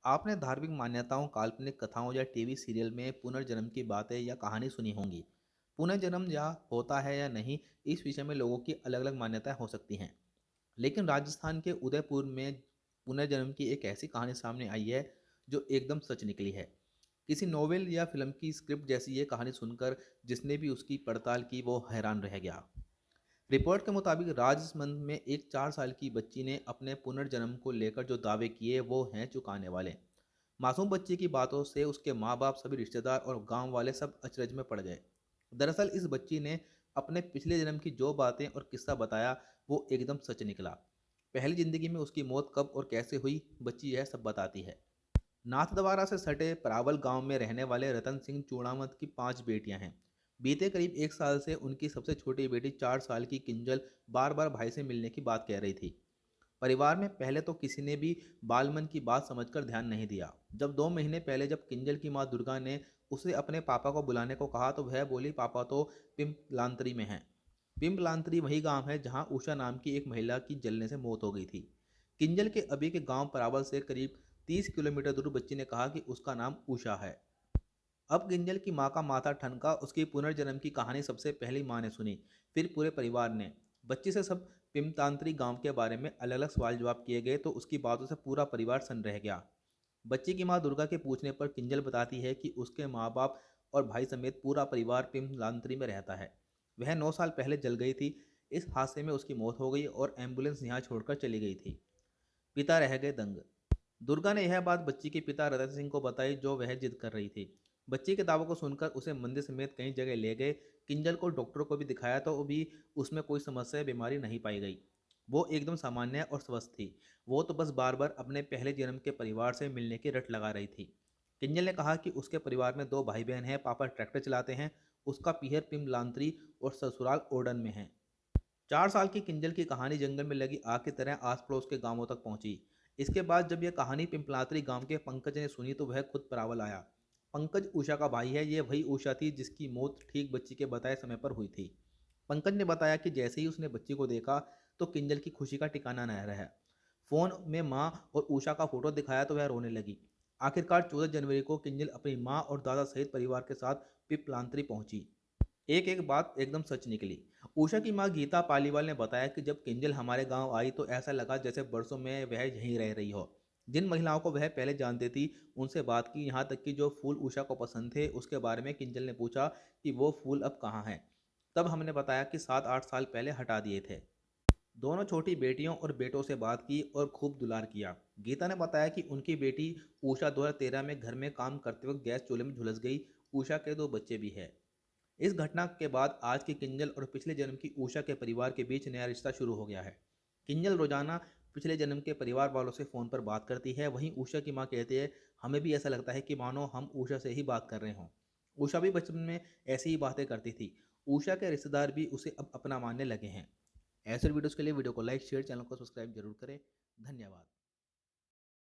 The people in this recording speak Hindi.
आपने धार्मिक मान्यताओं, काल्पनिक कथाओं या टीवी सीरियल में पुनर्जन्म की बातें या कहानी सुनी होंगी। पुनर्जन्म या होता है या नहीं, इस विषय में लोगों की अलग-अलग मान्यताएं हो सकती हैं। लेकिन राजस्थान के उदयपुर में पुनर्जन्म की एक ऐसी कहानी सामने आई है जो एकदम सच निकली है। किसी नोवेल या फिल्म की स्क्रिप्ट जैसी ये कहानी सुनकर जिसने भी उसकी पड़ताल की वो हैरान रह गया। रिपोर्ट के मुताबिक राजसमंद में एक 4 साल की बच्ची ने अपने पुनर्जन्म को लेकर जो दावे किए वो हैं चुकाने वाले। मासूम बच्ची की बातों से उसके माँ बाप, सभी रिश्तेदार और गांव वाले सब अचरज में पड़ गए। दरअसल इस बच्ची ने अपने पिछले जन्म की जो बातें और किस्सा बताया वो एकदम सच निकला। पहली जिंदगी में उसकी मौत कब और कैसे हुई, बच्ची यह सब बताती है। नाथद्वारा से सटे परावल गांव में रहने वाले रतन सिंह चूड़ामत की 5 बेटियां हैं। बीते करीब 1 साल से उनकी सबसे छोटी बेटी 4 साल की किंजल बार बार भाई से मिलने की बात कह रही थी। परिवार में पहले तो किसी ने भी बालमन की बात समझकर ध्यान नहीं दिया। जब 2 महीने पहले जब किंजल की मां दुर्गा ने उसे अपने पापा को बुलाने को कहा तो वह बोली, पापा तो पिंपलांतरी में हैं। पिंपलांतरी वही गांव है जहां उषा नाम की एक महिला की जलने से मौत हो गई थी। किंजल के अभी के गांव परावल से करीब 30 किलोमीटर दूर बच्ची ने कहा कि उसका नाम उषा है। अब किंजल की माँ का माथा ठनका। उसकी पुनर्जन्म की कहानी सबसे पहली माँ ने सुनी, फिर पूरे परिवार ने। बच्ची से सब पिमतांत्री गांव के बारे में अलग अलग सवाल जवाब किए गए तो उसकी बातों से पूरा परिवार सन रह गया। बच्ची की माँ दुर्गा के पूछने पर किंजल बताती है कि उसके माँ बाप और भाई समेत पूरा परिवार पिमलांतरी में रहता है। वह 9 साल पहले जल गई थी। इस हादसे में उसकी मौत हो गई और एम्बुलेंस यहाँ छोड़कर चली गई थी। पिता रह गए दंग। दुर्गा ने यह बात बच्ची के पिता रतन सिंह को बताई जो वह जिद कर रही थी। बच्ची के दावों को सुनकर उसे मंदिर समेत कई जगह ले गए। किंजल को डॉक्टरों को भी दिखाया तो भी उसमें कोई समस्या या बीमारी नहीं पाई गई। वो एकदम सामान्य और स्वस्थ थी। वो तो बस बार बार अपने पहले जन्म के परिवार से मिलने की रट लगा रही थी। किंजल ने कहा कि उसके परिवार में 2 भाई बहन हैं। पापा ट्रैक्टर चलाते हैं। उसका पीहर पिमलांतरी और ससुराल ओडन में है। 4 साल की किंजल की कहानी जंगल में लगी आग की तरह आस पड़ोस के गांवों तक पहुंची। इसके बाद जब यह कहानी पिंपलात्री गांव के पंकज ने सुनी तो वह खुद परावल आया। पंकज उषा का भाई है। ये वही उषा थी जिसकी मौत ठीक बच्ची के बताए समय पर हुई थी। पंकज ने बताया कि जैसे ही उसने बच्ची को देखा तो किंजल की खुशी का ठिकाना न रहा। फोन में माँ और उषा का फोटो दिखाया तो वह रोने लगी। आखिरकार 14 जनवरी को किंजल अपनी माँ और दादा सहित परिवार के साथ पिपलांतरी पहुंची। एक एक बात एकदम सच निकली। उषा की मां गीता पालीवाल ने बताया कि जब किंजल हमारे गांव आई तो ऐसा लगा जैसे बरसों में वह यहीं रह रही हो। जिन महिलाओं को वह पहले जानती थी उनसे बात की, यहाँ तक कि जो फूल उषा को पसंद थे उसके बारे में किंजल ने पूछा कि वो फूल अब कहाँ हैं। तब हमने बताया कि 7-8 साल पहले हटा दिए थे। दोनों छोटी बेटियों और बेटों से बात की और खूब दुलार किया। गीता ने बताया कि उनकी बेटी उषा 2013 में घर में काम करते वक्त गैस चूल्हे में झुलस गई। उषा के 2 बच्चे भी हैं। इस घटना के बाद आज की किंजल और पिछले जन्म की उषा के परिवार के बीच नया रिश्ता शुरू हो गया है। किंजल रोजाना पिछले जन्म के परिवार वालों से फ़ोन पर बात करती है। वहीं उषा की मां कहती है, हमें भी ऐसा लगता है कि मानो हम उषा से ही बात कर रहे हों। उषा भी बचपन में ऐसी ही बातें करती थी। उषा के रिश्तेदार भी उसे अब अपना मानने लगे हैं। ऐसे वीडियोज़ के लिए वीडियो को लाइक, शेयर, चैनल को सब्सक्राइब जरूर करें। धन्यवाद।